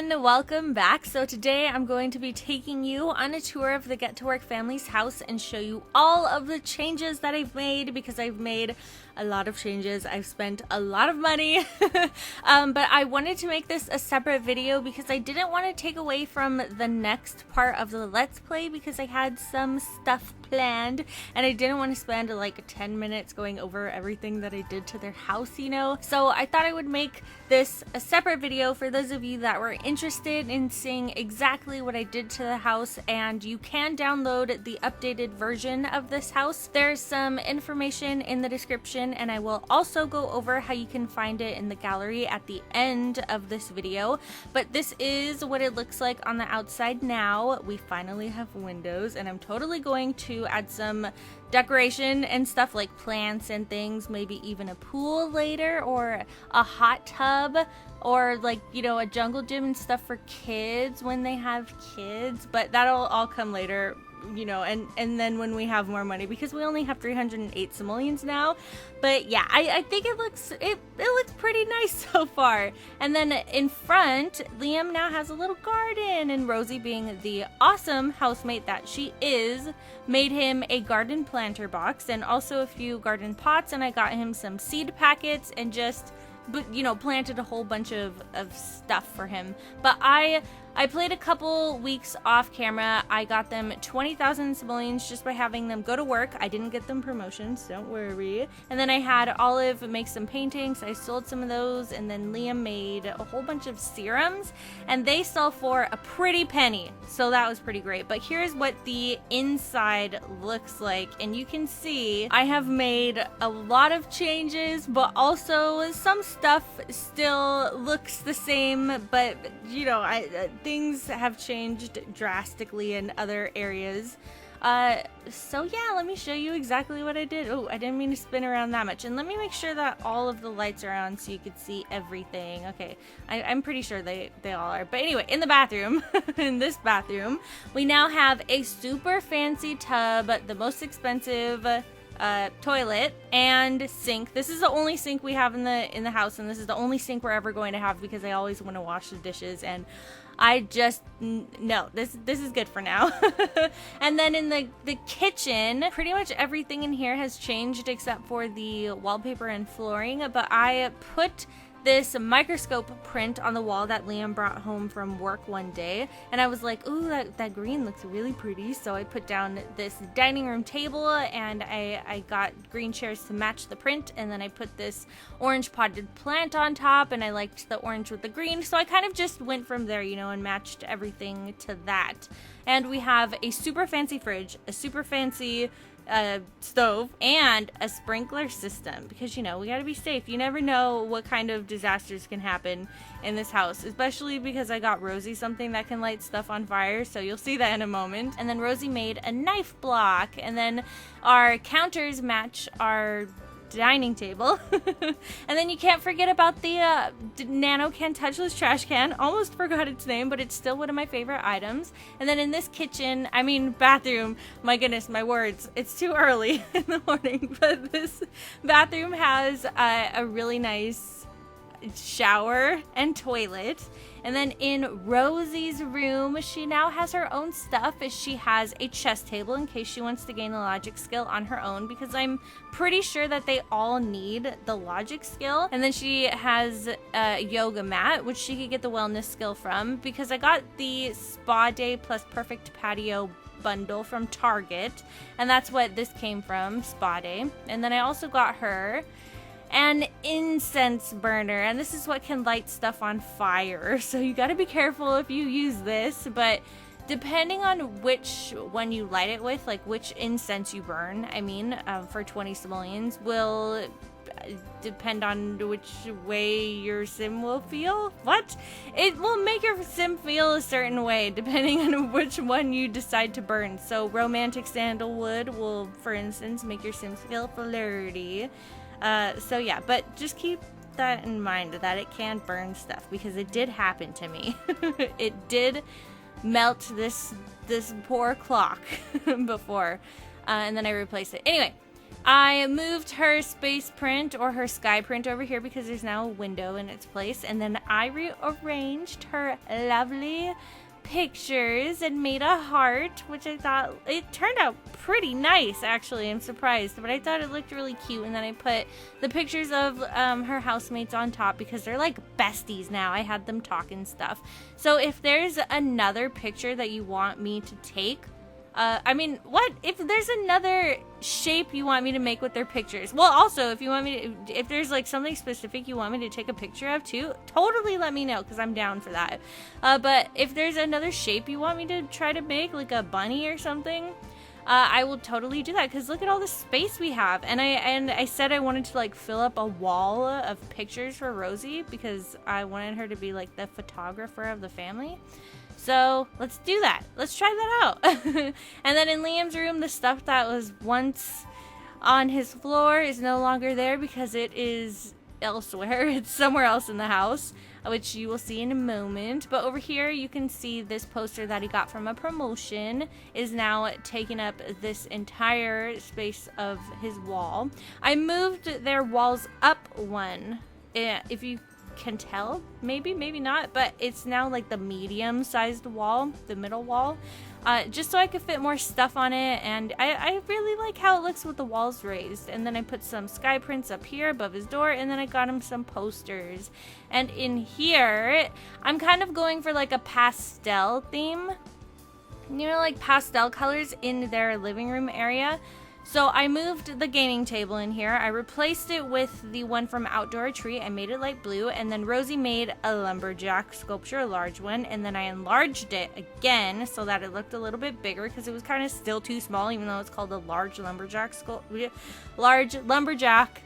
everyone, welcome back. So today I'm going to be taking you on a tour of the Get to Work family's house and show you all of the changes that I've made, because I've made a lot of changes. I've spent a lot of money, but I wanted to make this a separate video because I didn't want to take away from the next part of the Let's Play, because I had some stuff planned and I didn't want to spend like 10 minutes going over everything that I did to their house, you know? So I thought I would make this a separate video for those of you that were interested in seeing exactly what I did to the house, and you can download the updated version of this house. There's some information in the description, and I will also go over how you can find it in the gallery at the end of this video. But this is what it looks like on the outside now. We finally have windows, and I'm totally going to add some decoration and stuff like plants and things, maybe even a pool later, or a hot tub, or like, you know, a jungle gym and stuff for kids when they have kids. But that'll all come later, you know, and then when we have more money, because we only have 308 simoleons now. But yeah, I think it looks pretty nice so far. And then in front, Liam now has a little garden, and Rosie, being the awesome housemate that she is, made him a garden planter box and also a few garden pots, and I got him some seed packets and just, but you know, planted a whole bunch of stuff for him. But I played a couple weeks off camera. I got them 20,000 simoleons just by having them go to work. I didn't get them promotions, don't worry. And then I had Olive make some paintings. I sold some of those, and then Liam made a whole bunch of serums, and they sell for a pretty penny. So that was pretty great. But here's what the inside looks like, and you can see I have made a lot of changes, but also some stuff still looks the same, but you know, things have changed drastically in other areas. So yeah, let me show you exactly what I did. Oh, I didn't mean to spin around that much. And let me make sure that all of the lights are on so you could see everything. Okay, I'm pretty sure they all are. But anyway, in the bathroom, in this bathroom, we now have a super fancy tub, the most expensive toilet and sink. This is the only sink we have in the house, and this is the only sink we're ever going to have because I always want to wash the dishes, and I just no, this is good for now. And then in the kitchen, pretty much everything in here has changed except for the wallpaper and flooring, but I put this microscope print on the wall that Liam brought home from work one day, and I was like, ooh, that green looks really pretty. So I put down this dining room table, and I got green chairs to match the print, and then I put this orange potted plant on top, and I liked the orange with the green, so I kind of just went from there, you know, and matched everything to that. And we have a super fancy fridge, a super fancy stove, and a sprinkler system, because you know, we gotta be safe. You never know what kind of disasters can happen in this house, especially because I got Rosie something that can light stuff on fire, so you'll see that in a moment. And then Rosie made a knife block, and then our counters match our dining table. And then you can't forget about the Nano Can Touchless trash can. Almost forgot its name, but it's still one of my favorite items. And then in this kitchen, I mean bathroom, my goodness, my words, it's too early in the morning, but this bathroom has a really nice shower and toilet. And then in Rosie's room, she now has her own stuff. She has a chess table in case she wants to gain the logic skill on her own, because I'm pretty sure that they all need the logic skill. And then she has a yoga mat, which she could get the wellness skill from, because I got the spa day plus perfect patio bundle from Target, and that's what this came from, spa day. And then I also got her an incense burner, and this is what can light stuff on fire, so you gotta be careful if you use this. But depending on which one you light it with, like which incense you burn, I mean, for 20 simoleons will depend on which way your sim will feel. What? It will make your sim feel a certain way depending on which one you decide to burn. So romantic sandalwood will, for instance, make your sims feel flirty. So yeah, but just keep that in mind, that it can burn stuff, because it did happen to me. It did melt this poor clock before, and then I replaced it. Anyway, I moved her space print or her sky print over here because there's now a window in its place. And then I rearranged her lovely pictures and made a heart, which I thought it turned out pretty nice. Actually, I'm surprised, but I thought it looked really cute. And then I put the pictures of her housemates on top because they're like besties now. I had them talk and stuff. So if there's another picture that you want me to take, I mean, what if there's another shape you want me to make with their pictures? Well, also, if you want me to, if there's like something specific you want me to take a picture of too, totally let me know because I'm down for that. But if there's another shape you want me to try to make, like a bunny or something, I will totally do that because look at all the space we have. And I said I wanted to like fill up a wall of pictures for Rosie because I wanted her to be like the photographer of the family. So let's do that. Let's try that out. And then in Liam's room, the stuff that was once on his floor is no longer there because it is elsewhere. It's somewhere else in the house, which you will see in a moment. But over here, you can see this poster that he got from a promotion is now taking up this entire space of his wall. I moved their walls up one. If you can tell, maybe not, but it's now like the medium sized wall, the middle wall, just so I could fit more stuff on it. And I really like how it looks with the walls raised. And then I put some sky prints up here above his door, and then I got him some posters. And in here I'm kind of going for like a pastel theme, you know, like pastel colors in their living room area. So I moved the gaming table in here. I replaced it with the one from Outdoor Retreat. I made it light blue, and then Rosie made a lumberjack sculpture, a large one, and then I enlarged it again so that it looked a little bit bigger because it was kind of still too small, even though it's called a large lumberjack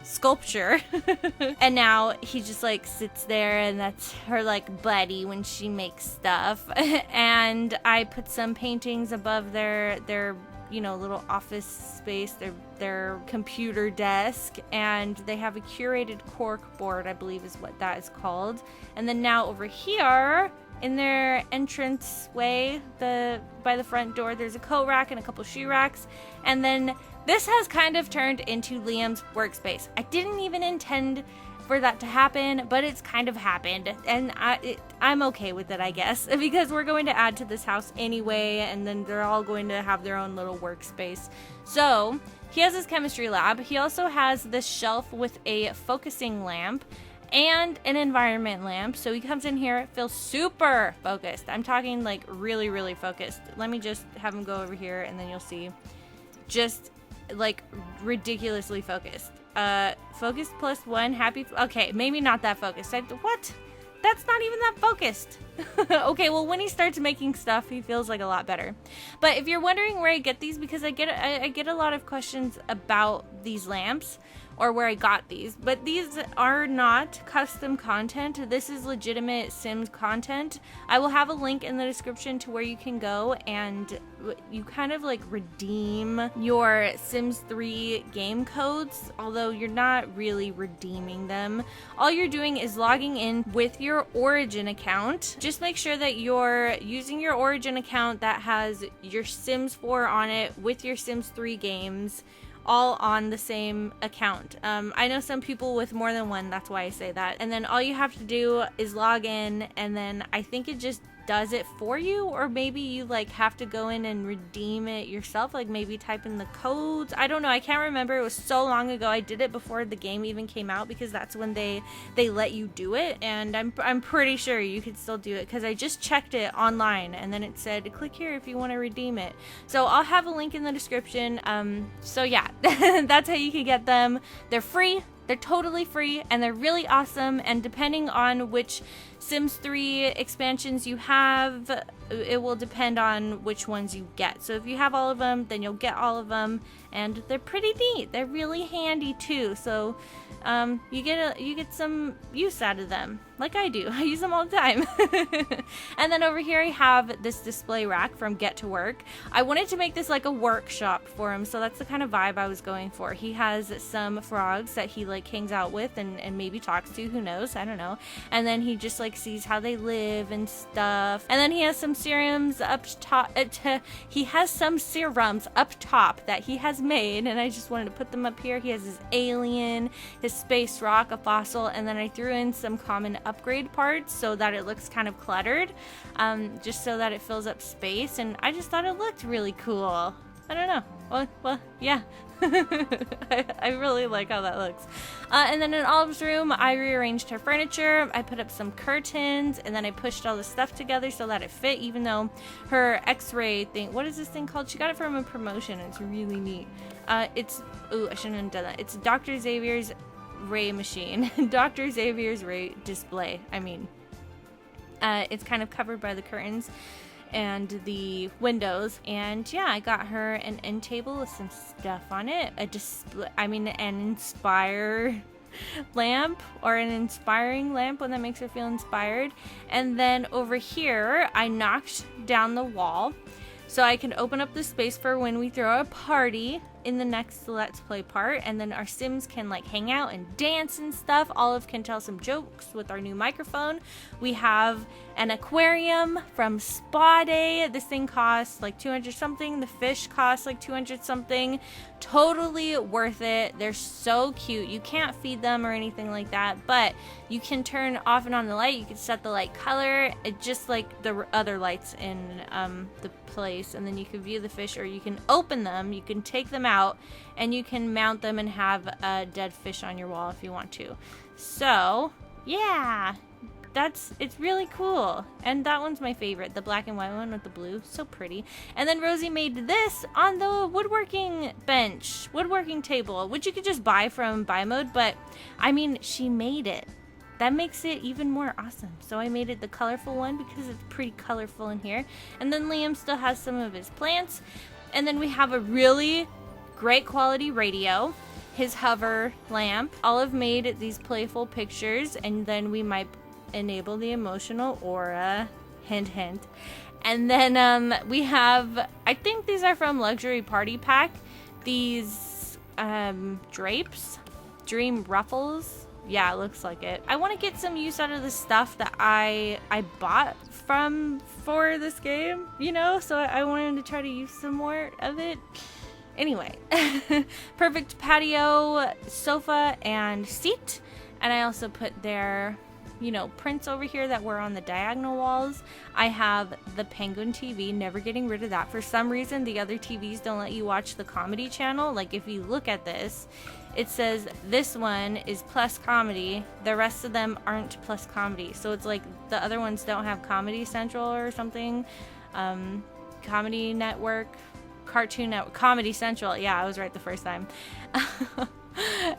sculpture. And now he just like sits there, and that's her like buddy when she makes stuff. And I put some paintings above their you know, little office space, their computer desk, and they have a curated cork board, I believe is what that is called. And then now over here in their entrance way, by the front door, there's a coat rack and a couple shoe racks. And then this has kind of turned into Liam's workspace. I didn't even intend for that to happen, but it's kind of happened, and I'm okay with it, I guess, because we're going to add to this house anyway, and then they're all going to have their own little workspace. So he has his chemistry lab. He also has this shelf with a focusing lamp and an environment lamp. So he comes in here, feels super focused. I'm talking like really, really focused. Let me just have him go over here, and then you'll see. Just like ridiculously focused. Focused +1, happy. Okay, maybe not that focused. What? That's not even that focused. Okay, well, when he starts making stuff, he feels like a lot better. But if you're wondering where I get these, because I get a lot of questions about these lamps or where I got these, but these are not custom content. This is legitimate Sims content. I will have a link in the description to where you can go and you kind of like redeem your Sims 3 game codes, although you're not really redeeming them. All you're doing is logging in with your Origin account. Just make sure that you're using your Origin account that has your Sims 4 on it with your Sims 3 games all on the same account. I know some people with more than one, that's why I say that. And then all you have to do is log in, and then I think it just does it for you, or maybe you like have to go in and redeem it yourself, like maybe type in the codes. I don't know, I can't remember. It was so long ago. I did it before the game even came out because that's when they let you do it, and I'm pretty sure you could still do it because I just checked it online and then it said click here if you want to redeem it. So I'll have a link in the description. So yeah, that's how you can get them. They're free. They're totally free, and they're really awesome, and depending on which Sims 3 expansions you have, it will depend on which ones you get. So if you have all of them, then you'll get all of them, and they're pretty neat. They're really handy too, so you get some use out of them, like I do. I use them all the time. And then over here I have this display rack from Get to Work. I wanted to make this like a workshop for him, so that's the kind of vibe I was going for. He has some frogs that he like hangs out with and maybe talks to, who knows, I don't know. And then he just like like sees how they live and stuff. And then he has some serums up top. He has some serums up top that he has made, and I just wanted to put them up here. He has his alien, his space rock, a fossil, and then I threw in some common upgrade parts so that it looks kind of cluttered, just so that it fills up space. And I just thought it looked really cool. I don't know. Well, yeah. I really like how that looks. And then in Olive's room, I rearranged her furniture. I put up some curtains, and then I pushed all the stuff together so that it fit, even though her x-ray thing, what is this thing called? She got it from a promotion. It's really neat. I shouldn't have done that. It's Dr. Xavier's ray machine. Dr. Xavier's ray display. I mean, it's kind of covered by the curtains and the windows, and yeah, I got her an end table with some stuff on it, an inspire lamp, or an inspiring lamp, one that makes her feel inspired. And then over here I knocked down the wall so I can open up the space for when we throw a party in the next Let's Play part, and then our Sims can like hang out and dance and stuff. Olive can tell some jokes with our new microphone. We have an aquarium from Spa Day. This thing costs like 200 something. The fish costs like 200 something. Totally worth it. They're so cute. You can't feed them or anything like that, but you can turn off and on the light. You can set the light color, just like the other lights in the place, and then you can view the fish, or you can open them, you can take them out, and you can mount them and have a dead fish on your wall if you want to. So yeah, it's really cool. And that one's my favorite, the black and white one with the blue. So pretty. And then Rosie made this on the woodworking table, which you could just buy from Buy Mode, but I mean, she made it. That makes it even more awesome. So I made it the colorful one because it's pretty colorful in here. And then Liam still has some of his plants. And then we have a really great quality radio, his hover lamp. Olive made these playful pictures, and then we might enable the emotional aura, hint hint. And then we have, I think these are from Luxury Party Pack, these drapes, dream ruffles. Yeah, it looks like it. I want to get some use out of the stuff that I bought for this game, you know, so I wanted to try to use some more of it. Anyway, perfect patio, sofa, and seat. And I also put their, prints over here that were on the diagonal walls. I have the Penguin TV, never getting rid of that. For some reason, the other TVs don't let you watch the comedy channel. Like, if you look at this, it says this one is plus comedy. The rest of them aren't plus comedy. So it's like the other ones don't have Comedy Central or something. Comedy Network, Cartoon Network, Comedy Central. Yeah, I was right the first time.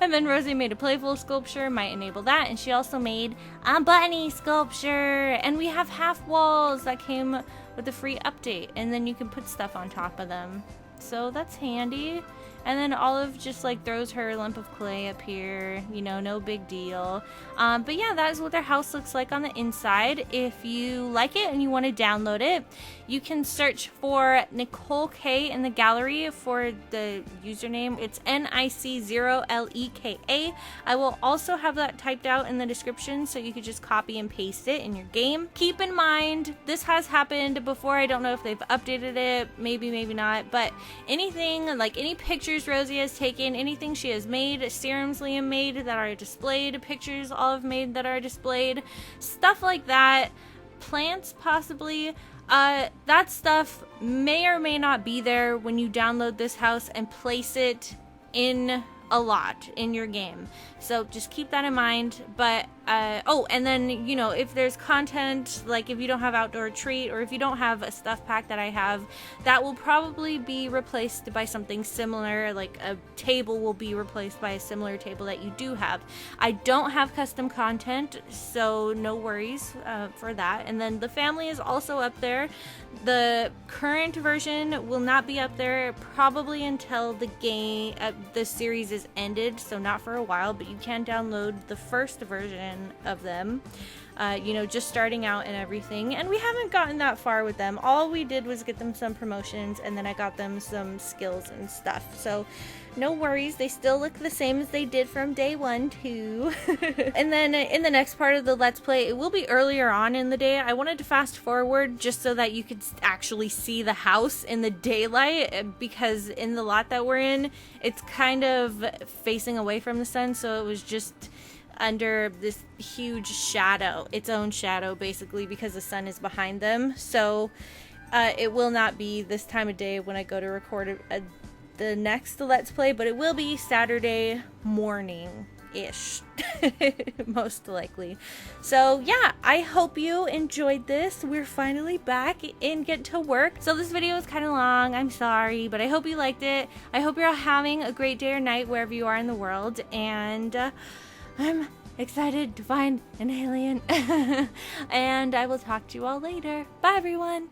And then Rosie made a playful sculpture, might enable that. And she also made a bunny sculpture. And we have half walls that came with the free update. And then you can put stuff on top of them. So that's handy. And then Olive just like throws her lump of clay up here, no big deal. But yeah, that is what their house looks like on the inside. If you like it and you want to download it, you can search for Nicole K in the gallery for the username. It's NIC0LEKA. I will also have that typed out in the description, so you could just copy and paste it in your game. Keep in mind, this has happened before. I don't know if they've updated it, maybe not, but anything, like any pictures Rosie has taken, anything she has made, serums Liam made that are displayed, pictures Olive made that are displayed, stuff like that, plants possibly, that stuff may or may not be there when you download this house and place it in a lot in your game. So just keep that in mind. But and then if there's content, like if you don't have outdoor treat, or if you don't have a stuff pack that I have, that will probably be replaced by something similar. Like a table will be replaced by a similar table that you do have. I don't have custom content, so no worries for that. And then the family is also up there. The current version will not be up there probably until the game the series is ended, so not for a while, but you can download the first version of them. you know, just starting out and everything. And we haven't gotten that far with them. All we did was get them some promotions, and then I got them some skills and stuff. So no worries, they still look the same as they did from day one too. And then in the next part of the Let's Play, it will be earlier on in the day. I wanted to fast forward just so that you could actually see the house in the daylight, because in the lot that we're in, it's kind of facing away from the sun, so it was just under this huge shadow, its own shadow basically, because the sun is behind them. So it will not be this time of day when I go to record the next Let's Play, but it will be Saturday morning-ish, most likely. So yeah, I hope you enjoyed this. We're finally back in Get to Work. So this video is kind of long, I'm sorry, but I hope you liked it. I hope you're all having a great day or night wherever you are in the world, and I'm excited to find an alien. And I will talk to you all later. Bye everyone!